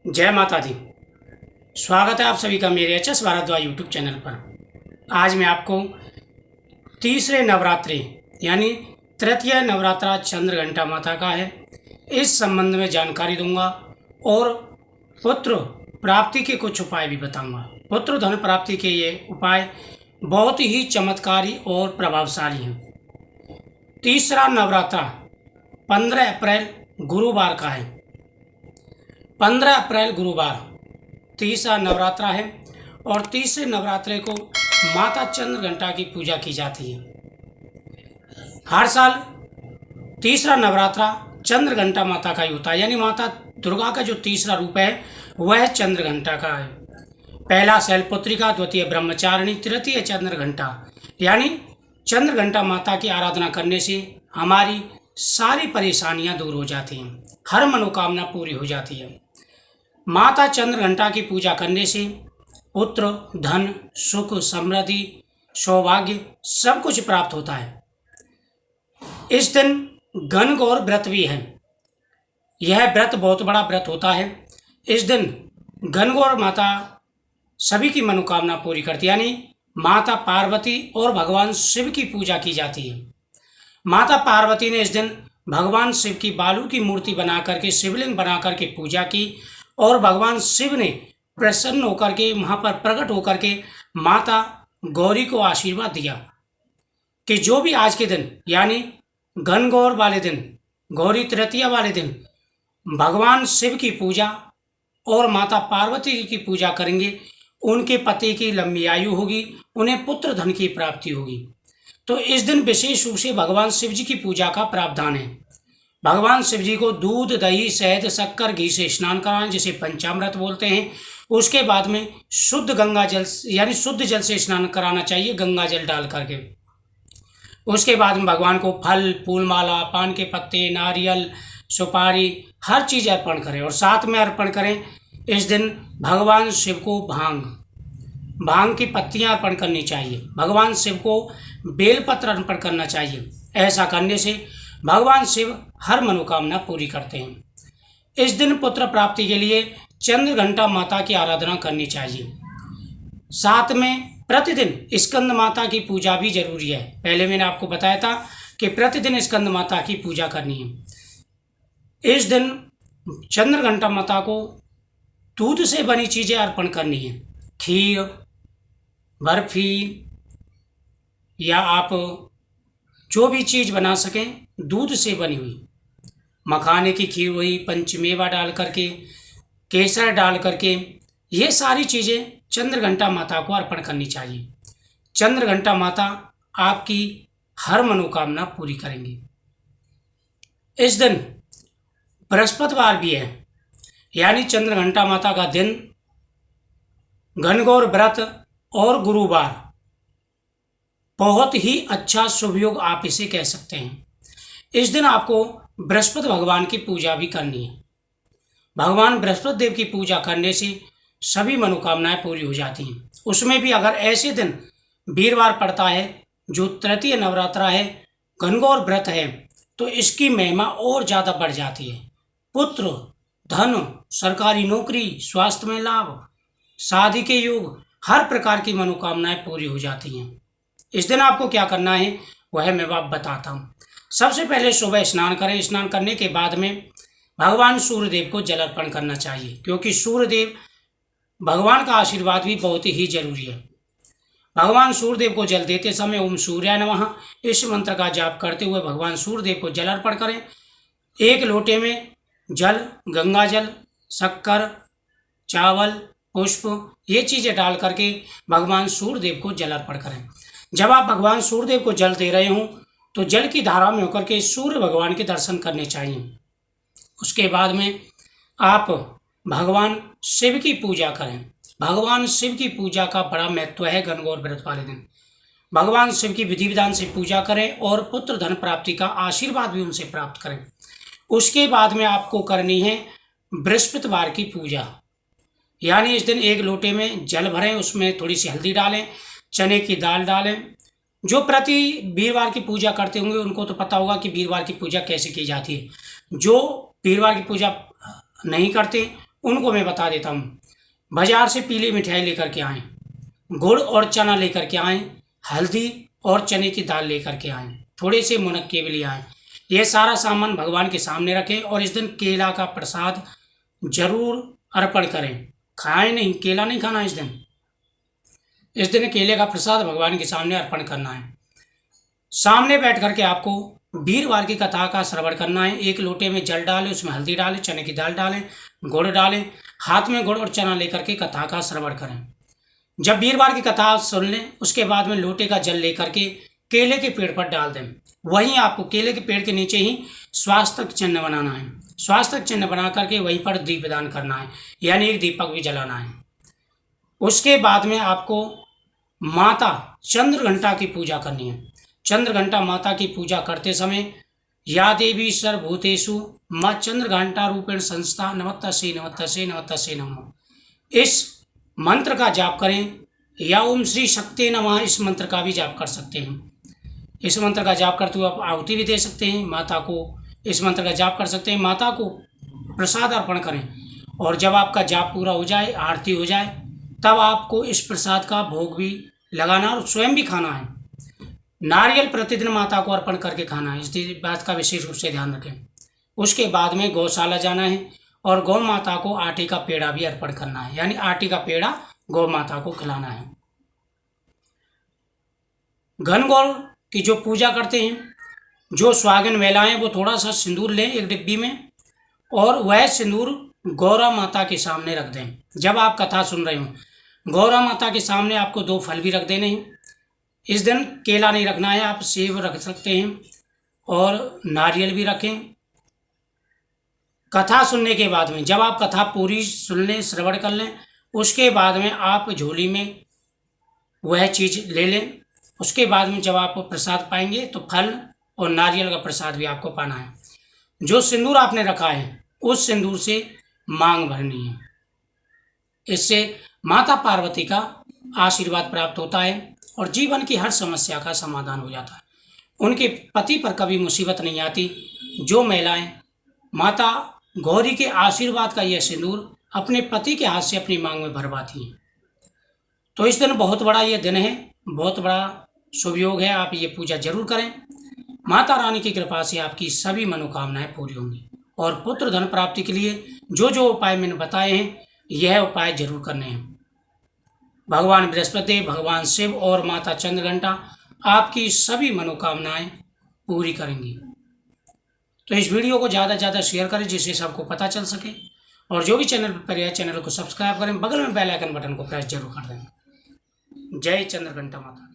जय माता दी। स्वागत है आप सभी का मेरे H S Bhardwaj YouTube channel पर। आज मैं आपको तीसरे नवरात्रि यानी तृतीय नवरात्रा चंद्र घंटा माता का है, इस संबंध में जानकारी दूंगा और पुत्र प्राप्ति के कुछ उपाय भी बताऊंगा। पुत्र धन प्राप्ति के ये उपाय बहुत ही चमत्कारी और प्रभावशाली हैं। तीसरा नवरात्रा 15 अप्रैल गुरुवार का है। 15 अप्रैल गुरुवार तीसरा नवरात्रा है और तीसरे नवरात्रे को माता चंद्र घंटा की पूजा की जाती है। हर साल तीसरा नवरात्रा चंद्र घंटा माता का ही होता है, यानी माता दुर्गा का जो तीसरा रूप है वह चंद्र घंटा का है। पहला शैलपुत्रिका, द्वितीय ब्रह्मचारिणी, तृतीय चंद्र घंटा। यानी चंद्र घंटा माता की आराधना करने से हमारी सारी परेशानियां दूर हो जाती हैं, हर मनोकामना पूरी हो जाती है। माता चंद्र घंटा की पूजा करने से पुत्र, धन, सुख, समृद्धि, सौभाग्य सब कुछ प्राप्त होता है। इस दिन गणगौर व्रत भी है। यह व्रत बहुत बड़ा व्रत होता है। इस दिन गणगौर माता सभी की मनोकामना पूरी करती है, यानी माता पार्वती और भगवान शिव की पूजा की जाती है। माता पार्वती ने इस दिन भगवान शिव की बालू की मूर्ति बना करके, शिवलिंग बना करके पूजा की और भगवान शिव ने प्रसन्न होकर के वहाँ पर प्रकट होकर के माता गौरी को आशीर्वाद दिया कि जो भी आज के दिन यानी गणगौर वाले दिन, गौरी तृतीया वाले दिन भगवान शिव की पूजा और माता पार्वती की पूजा करेंगे, उनके पति की लंबी आयु होगी, उन्हें पुत्र धन की प्राप्ति होगी। तो इस दिन विशेष रूप से भगवान शिव जी की पूजा का प्रावधान है। भगवान शिव जी को दूध, दही, शहद, शक्कर, घी से स्नान कराएं, जिसे पंचामृत बोलते हैं। उसके बाद में शुद्ध गंगा जल यानी शुद्ध जल से स्नान कराना चाहिए, गंगा जल डाल करके। उसके बाद में भगवान को फल, फूल माला, पान के पत्ते, नारियल, सुपारी हर चीज़ अर्पण करें और साथ में अर्पण करें इस दिन भगवान शिव को भांग की पत्तियां अर्पण करनी चाहिए। भगवान शिव को बेलपत्र अर्पण करना चाहिए। ऐसा करने से भगवान शिव हर मनोकामना पूरी करते हैं। इस दिन पुत्र प्राप्ति के लिए चंद्र घंटा माता की आराधना करनी चाहिए। साथ में प्रतिदिन स्कंद माता की पूजा भी जरूरी है। पहले मैंने आपको बताया था कि प्रतिदिन स्कंद माता की पूजा करनी है। इस दिन चंद्र घंटा माता को दूध से बनी चीज़ें अर्पण करनी है। खीर, बर्फी या आप जो भी चीज़ बना सकें दूध से बनी हुई, मखाने की खीर हुई, पंचमेवा डाल करके, केसर डाल करके, ये सारी चीज़ें चंद्र घंटा माता को अर्पण करनी चाहिए। चंद्र घंटा माता आपकी हर मनोकामना पूरी करेंगी। इस दिन बृहस्पतिवार भी है, यानी चंद्र घंटा माता का दिन, गणगौर व्रत और गुरुवार बहुत ही अच्छा शुभ योग आप इसे कह सकते हैं। इस दिन आपको बृहस्पति भगवान की पूजा भी करनी है। भगवान बृहस्पति देव की पूजा करने से सभी मनोकामनाएं पूरी हो जाती हैं। उसमें भी अगर ऐसे दिन वीरवार पड़ता है जो तृतीय नवरात्रा है, गणगौर व्रत है, तो इसकी महिमा और ज़्यादा बढ़ जाती है। पुत्र, धन, सरकारी नौकरी, स्वास्थ्य में लाभ, शादी के योग, हर प्रकार की मनोकामनाएं पूरी हो जाती हैं। इस दिन आपको क्या करना है वह मैं आप बताता हूँ। सबसे पहले सुबह स्नान करें। स्नान करने के बाद में भगवान सूर्यदेव को जल अर्पण करना चाहिए, क्योंकि सूर्यदेव भगवान का आशीर्वाद भी बहुत ही जरूरी है। भगवान सूर्यदेव को जल देते समय ओम सूर्याय नमः इस मंत्र का जाप करते हुए भगवान सूर्यदेव को जल अर्पण करें। एक लोटे में जल, गंगा जल, शक्कर, चावल, पुष्प ये चीज़ें डाल करके भगवान सूर्यदेव को जल अर्पण करें। जब आप भगवान सूर्यदेव को जल दे रहे हों तो जल की धारा में होकर के सूर्य भगवान के दर्शन करने चाहिए। उसके बाद में आप भगवान शिव की पूजा करें। भगवान शिव की पूजा का बड़ा महत्व है। गणगौर व्रत वाले दिन भगवान शिव की विधि विधान से पूजा करें और पुत्र धन प्राप्ति का आशीर्वाद भी उनसे प्राप्त करें। उसके बाद में आपको करनी है बृहस्पतिवार की पूजा, यानी इस दिन एक लोटे में जल भरें, उसमें थोड़ी सी हल्दी डालें, चने की दाल डालें। जो प्रति वीरवार की पूजा करते होंगे उनको तो पता होगा कि वीरवार की पूजा कैसे की जाती है। जो वीरवार की पूजा नहीं करते उनको मैं बता देता हूँ। बाजार से पीली मिठाई लेकर के आएँ, गुड़ और चना लेकर के आएँ, हल्दी और चने की दाल लेकर के आएँ, थोड़े से मुनक्के भी ले आएँ। यह सारा सामान भगवान के सामने रखें और इस दिन केला का प्रसाद जरूर अर्पण करें। खाएं नहीं, केला नहीं खाना इस दिन। इस दिन केले का प्रसाद भगवान के सामने अर्पण करना है। सामने बैठ करके आपको वीरवार की कथा का श्रवण करना है। एक लोटे में जल डालें, उसमें हल्दी डालें, चने की दाल डालें, गुड़ डालें, हाथ में गुड़ और चना लेकर के कथा का श्रवण करें। जब वीरवार की कथा सुन लें, उसके बाद में लोटे का जल लेकर के केले के पेड़ पर डाल दें। वहीं आपको केले के पेड़ के नीचे ही स्वास्तिक चिन्ह बनाना है। स्वास्तिक चिन्ह बना करके वहीं पर दीपदान करना है, यानी एक दीपक भी जलाना है। उसके बाद में आपको माता चंद्रघंटा की पूजा करनी है। चंद्रघंटा माता की पूजा करते समय या देवी सर्वभूतेषु माँ चंद्रघंटा रूपेण संस्था नमस्तस्यै नमस्तस्यै नमस्तस्यै नमः, इस मंत्र का जाप करें। या ओम श्री शक्ति नमः, इस मंत्र का भी जाप कर सकते हैं। इस मंत्र का जाप करते हुए आप आहुति भी दे सकते हैं। माता को इस मंत्र का जाप कर सकते हैं। माता को प्रसाद अर्पण करें और जब आपका जाप पूरा हो जाए, आरती हो जाए, तब आपको इस प्रसाद का भोग भी लगाना और स्वयं भी खाना है। नारियल प्रतिदिन माता को अर्पण करके खाना है, इस बात का विशेष रूप से ध्यान रखें। उसके बाद में गौशाला जाना है और गौ माता को आटे का पेड़ा भी अर्पण करना है, यानी आटे का पेड़ा गौ माता को खिलाना है। घनघोर की जो पूजा करते हैं, जो सुहागिन महिलाएं, वो थोड़ा सा सिंदूर लें एक डिब्बी में और वह सिंदूर गौरा माता के सामने रख दें। जब आप कथा सुन रहे हो, गौरा माता के सामने आपको 2 फल भी रख देने हैं। इस दिन केला नहीं रखना है, आप सेब रख सकते हैं और नारियल भी रखें। कथा सुनने के बाद में जब आप कथा पूरी सुन लें, श्रवण कर लें, उसके बाद में आप झोली में वह चीज़ ले लें। उसके बाद में जब आप प्रसाद पाएंगे तो फल और नारियल का प्रसाद भी आपको पाना है। जो सिंदूर आपने रखा है, उस सिंदूर से मांग भरनी है। इससे माता पार्वती का आशीर्वाद प्राप्त होता है और जीवन की हर समस्या का समाधान हो जाता है। उनके पति पर कभी मुसीबत नहीं आती। जो महिलाएं माता गौरी के आशीर्वाद का यह सिंदूर अपने पति के हाथ से अपनी मांग में भरवाती हैं। तो इस दिन बहुत बड़ा यह दिन है, बहुत बड़ा शुभ योग है। आप ये पूजा जरूर करें। माता रानी की कृपा से आपकी सभी मनोकामनाएं पूरी होंगी और पुत्र धन प्राप्ति के लिए जो जो उपाय मैंने बताए हैं, यह उपाय जरूर करने हैं। भगवान बृहस्पति, भगवान शिव और माता चंद्रघंटा आपकी सभी मनोकामनाएं पूरी करेंगी। तो इस वीडियो को ज़्यादा से ज़्यादा शेयर करें, जिससे सबको पता चल सके। और जो भी चैनल पर है, चैनल को सब्सक्राइब करें, बगल में बेल आइकन बटन को प्रेस जरूर कर दें। जय चंद्रघंटा माता।